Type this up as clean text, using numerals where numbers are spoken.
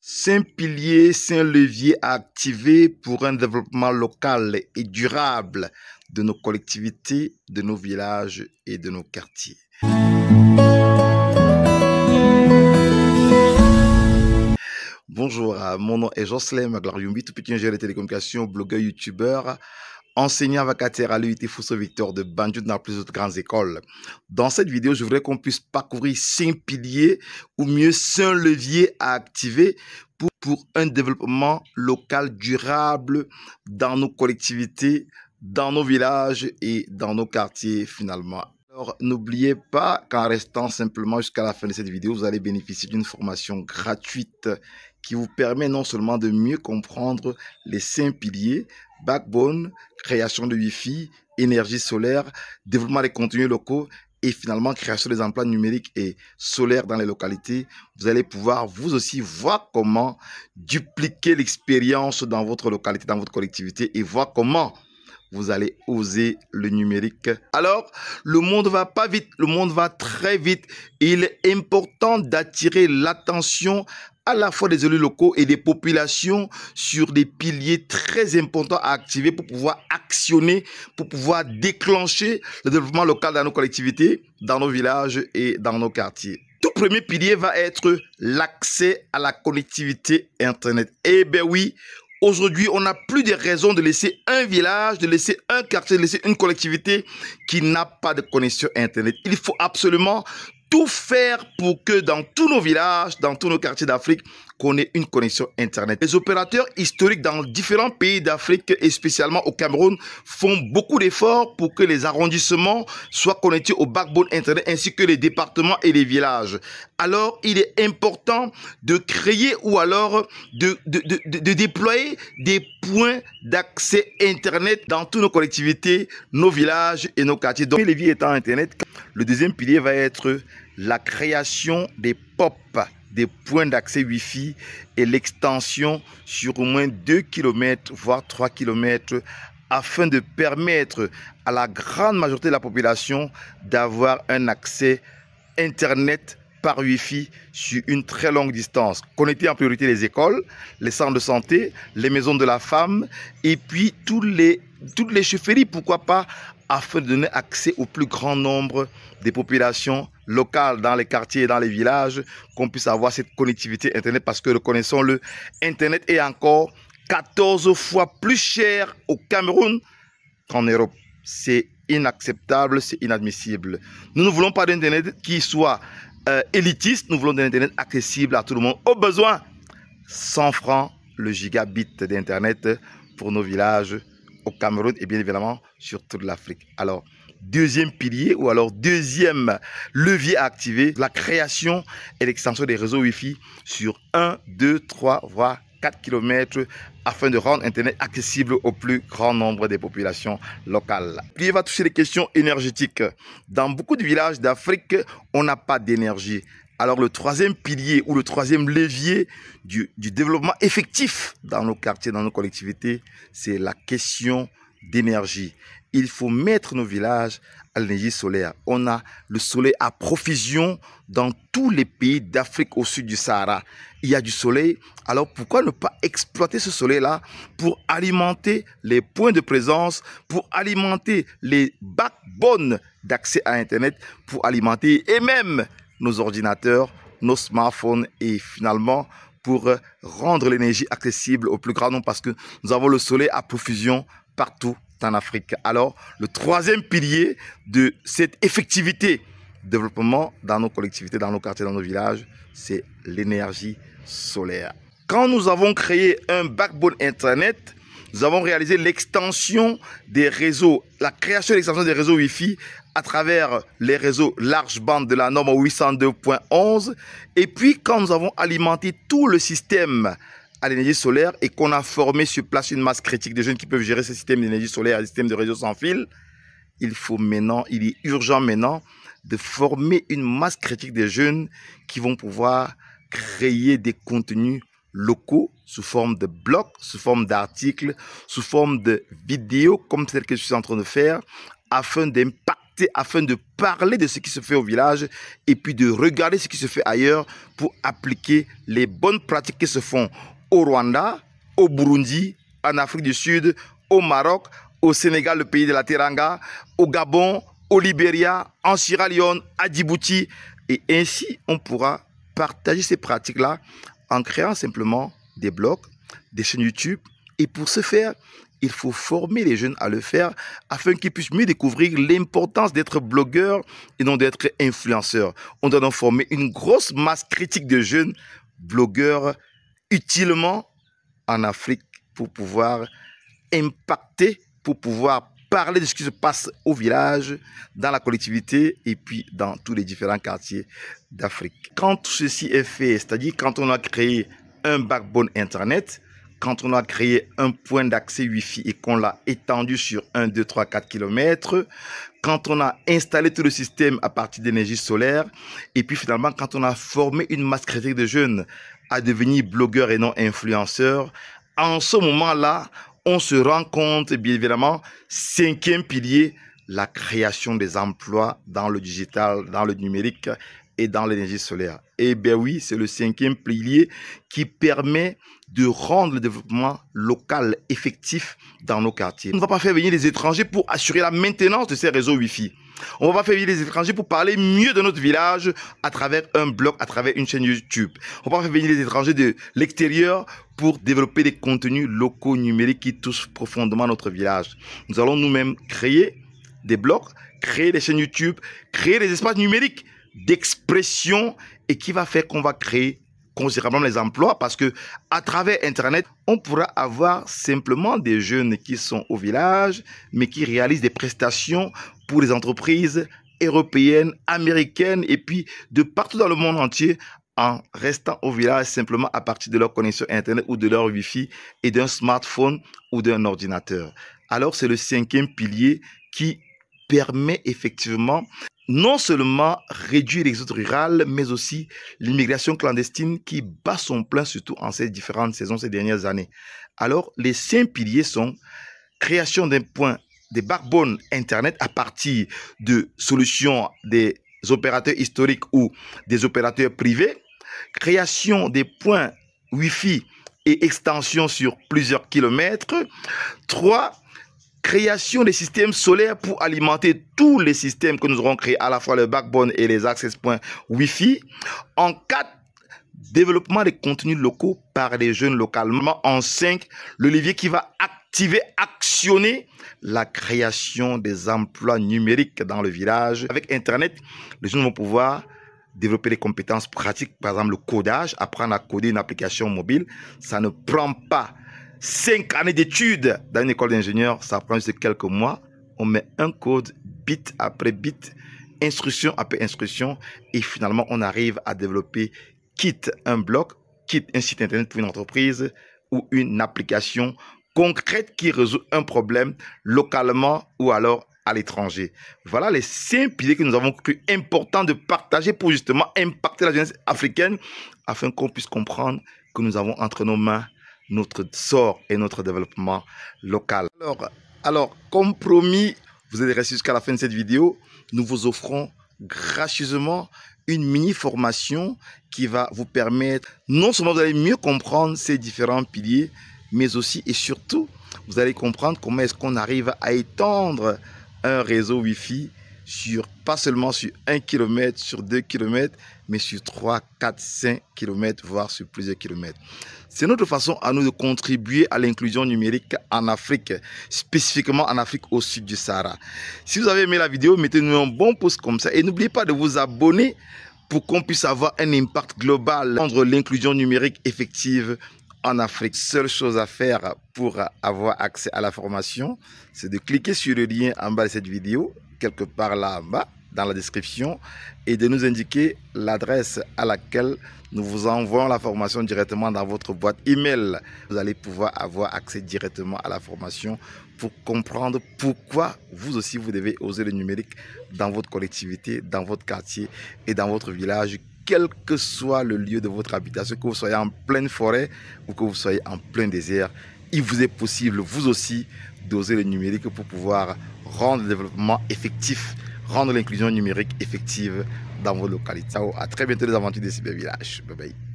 5 piliers, 5 leviers à activer pour un développement local et durable de nos collectivités, de nos villages et de nos quartiers. Bonjour, mon nom est Jocelyn Maglarioumbi, tout petit ingénieur de télécommunications, blogueur, youtubeur, enseignant vacataire à l'UIT Fosso-Victor de Banjul dans plusieurs grandes écoles. Dans cette vidéo, je voudrais qu'on puisse parcourir 5 piliers ou mieux 5 leviers à activer pour un développement local durable dans nos collectivités, dans nos villages et dans nos quartiers finalement. Alors, n'oubliez pas qu'en restant simplement jusqu'à la fin de cette vidéo, vous allez bénéficier d'une formation gratuite qui vous permet non seulement de mieux comprendre les 5 piliers, backbone, création de Wi-Fi, énergie solaire, développement des contenus locaux et finalement création des emplois numériques et solaires dans les localités. Vous allez pouvoir vous aussi voir comment dupliquer l'expérience dans votre localité, dans votre collectivité et voir comment vous allez oser le numérique. Alors, le monde va pas vite, le monde va très vite. Il est important d'attirer l'attention à la fois des élus locaux et des populations sur des piliers très importants à activer pour pouvoir actionner, pour pouvoir déclencher le développement local dans nos collectivités, dans nos villages et dans nos quartiers. Tout premier pilier va être l'accès à la connectivité Internet. Eh bien oui, aujourd'hui, on n'a plus de raison de laisser un village, de laisser un quartier, de laisser une collectivité qui n'a pas de connexion Internet. Il faut absolument tout faire pour que dans tous nos villages, dans tous nos quartiers d'Afrique, qu'on ait une connexion Internet. Les opérateurs historiques dans différents pays d'Afrique et spécialement au Cameroun font beaucoup d'efforts pour que les arrondissements soient connectés au backbone Internet ainsi que les départements et les villages. Alors, il est important de créer ou alors de déployer des points d'accès Internet dans toutes nos collectivités, nos villages et nos quartiers. Donc, les leviers étant Internet, le deuxième pilier va être la création des POP, des points d'accès Wi-Fi et l'extension sur au moins 2 km, voire 3 km, afin de permettre à la grande majorité de la population d'avoir un accès Internet par Wi-Fi sur une très longue distance. Connecter en priorité les écoles, les centres de santé, les maisons de la femme et puis toutes les chefferies, pourquoi pas, afin de donner accès au plus grand nombre des populations locales dans les quartiers et dans les villages, qu'on puisse avoir cette connectivité Internet parce que, reconnaissons-le, Internet est encore 14 fois plus cher au Cameroun qu'en Europe. C'est inacceptable, c'est inadmissible. Nous ne voulons pas d'Internet qui soit élitiste, nous voulons de l'Internet accessible à tout le monde. Au besoin, 100 francs le gigabit d'Internet pour nos villages au Cameroun et bien évidemment sur toute l'Afrique. Alors, deuxième pilier ou alors deuxième levier à activer, la création et l'extension des réseaux Wi-Fi sur 1, 2, 3, voire 4 km afin de rendre Internet accessible au plus grand nombre des populations locales. Il va toucher les questions énergétiques. Dans beaucoup de villages d'Afrique, on n'a pas d'énergie. Alors le troisième pilier ou le troisième levier du développement effectif dans nos quartiers, dans nos collectivités, c'est la question d'énergie. Il faut mettre nos villages à l'énergie solaire. On a le soleil à profusion dans tous les pays d'Afrique au sud du Sahara. Il y a du soleil, alors pourquoi ne pas exploiter ce soleil-là pour alimenter les points de présence, pour alimenter les backbones d'accès à Internet, pour alimenter et même nos ordinateurs, nos smartphones et finalement pour rendre l'énergie accessible au plus grand nombre parce que nous avons le soleil à profusion partout en Afrique. Alors, le troisième pilier de cette effectivité développement dans nos collectivités, dans nos quartiers, dans nos villages, c'est l'énergie solaire. Quand nous avons créé un backbone Internet, nous avons réalisé l'extension des réseaux, la création et l'extension des réseaux Wi-Fi à travers les réseaux large bande de la norme 802.11. Et puis, quand nous avons alimenté tout le système à l'énergie solaire et qu'on a formé sur place une masse critique de jeunes qui peuvent gérer ce système d'énergie solaire et ce système de réseau sans fil, il est urgent maintenant de former une masse critique de jeunes qui vont pouvoir créer des contenus locaux sous forme de blogs, sous forme d'articles, sous forme de vidéos comme celle que je suis en train de faire afin d'impacter impacter afin de parler de ce qui se fait au village et puis de regarder ce qui se fait ailleurs pour appliquer les bonnes pratiques qui se font au Rwanda, au Burundi, en Afrique du Sud, au Maroc, au Sénégal, le pays de la Teranga, au Gabon, au Libéria, en Sierra Leone, à Djibouti. Et ainsi, on pourra partager ces pratiques-là en créant simplement des blogs, des chaînes YouTube. Et pour ce faire, il faut former les jeunes à le faire afin qu'ils puissent mieux découvrir l'importance d'être blogueur et non d'être influenceur. On doit donc former une grosse masse critique de jeunes blogueurs utilement en Afrique pour pouvoir impacter, pour pouvoir parler de ce qui se passe au village, dans la collectivité et puis dans tous les différents quartiers d'Afrique. Quand tout ceci est fait, c'est-à-dire quand on a créé un backbone Internet, quand on a créé un point d'accès Wi-Fi et qu'on l'a étendu sur 1, 2, 3, 4 km, quand on a installé tout le système à partir d'énergie solaire, et puis finalement quand on a formé une masse critique de jeunes à devenir blogueurs et non influenceurs, en ce moment-là, on se rend compte, bien évidemment, cinquième pilier, la création des emplois dans le digital, dans le numérique et dans l'énergie solaire. Eh bien oui, c'est le cinquième pilier qui permet de rendre le développement local effectif dans nos quartiers. On ne va pas faire venir les étrangers pour assurer la maintenance de ces réseaux Wi-Fi. On ne va pas faire venir les étrangers pour parler mieux de notre village à travers un blog, à travers une chaîne YouTube. On ne va pas faire venir les étrangers de l'extérieur pour développer des contenus locaux numériques qui touchent profondément notre village. Nous allons nous-mêmes créer des blogs, créer des chaînes YouTube, créer des espaces numériques d'expression et qui va faire qu'on va créer considérablement les emplois parce que à travers Internet, on pourra avoir simplement des jeunes qui sont au village, mais qui réalisent des prestations pour les entreprises européennes, américaines et puis de partout dans le monde entier en restant au village simplement à partir de leur connexion Internet ou de leur Wi-Fi et d'un smartphone ou d'un ordinateur. Alors, c'est le cinquième pilier qui permet effectivement non seulement réduire l'exode rural, mais aussi l'immigration clandestine qui bat son plein, surtout en ces différentes saisons, ces dernières années. Alors, les 5 piliers sont création d'un point, des backbones Internet à partir de solutions des opérateurs historiques ou des opérateurs privés, création des points Wi-Fi et extension sur plusieurs kilomètres. 3. Création des systèmes solaires pour alimenter tous les systèmes que nous aurons créés, à la fois le backbone et les access points Wi-Fi. En 4, développement des contenus locaux par les jeunes localement. En 5, le levier qui va activer, actionner la création des emplois numériques dans le village. Avec Internet, les jeunes vont pouvoir développer des compétences pratiques, par exemple le codage, apprendre à coder une application mobile. Ça ne prend pas 5 années d'études dans une école d'ingénieur, ça prend juste quelques mois. On met un code bit après bit, instruction après instruction, et finalement on arrive à développer quitte un blog, quitte un site internet pour une entreprise ou une application concrète qui résout un problème localement ou alors à l'étranger. Voilà les 5 piliers que nous avons cru important de partager pour justement impacter la jeunesse africaine afin qu'on puisse comprendre que nous avons entre nos mains notre sort et notre développement local. Alors, comme promis, vous êtes restés jusqu'à la fin de cette vidéo. Nous vous offrons gracieusement une mini formation qui va vous permettre non seulement d'aller mieux comprendre ces différents piliers, mais aussi et surtout, vous allez comprendre comment est-ce qu'on arrive à étendre un réseau Wi-Fi pas seulement sur 1 km, sur 2 km, mais sur 3, 4, 5 km, voire sur plusieurs kilomètres. C'est notre façon à nous de contribuer à l'inclusion numérique en Afrique, spécifiquement en Afrique au sud du Sahara. Si vous avez aimé la vidéo, mettez-nous un bon pouce comme ça et n'oubliez pas de vous abonner pour qu'on puisse avoir un impact global entre l'inclusion numérique effective en Afrique. Seule chose à faire pour avoir accès à la formation, c'est de cliquer sur le lien en bas de cette vidéo, quelque part là en bas, dans la description, et de nous indiquer l'adresse à laquelle nous vous envoyons la formation directement dans votre boîte email. Vous allez pouvoir avoir accès directement à la formation pour comprendre pourquoi vous aussi vous devez oser le numérique dans votre collectivité, dans votre quartier et dans votre village, quel que soit le lieu de votre habitation, que vous soyez en pleine forêt ou que vous soyez en plein désert. Il vous est possible, vous aussi, d'oser le numérique pour pouvoir rendre le développement effectif, rendre l'inclusion numérique effective dans vos localités. Ciao, à très bientôt les aventures des cybervillages. Bye bye.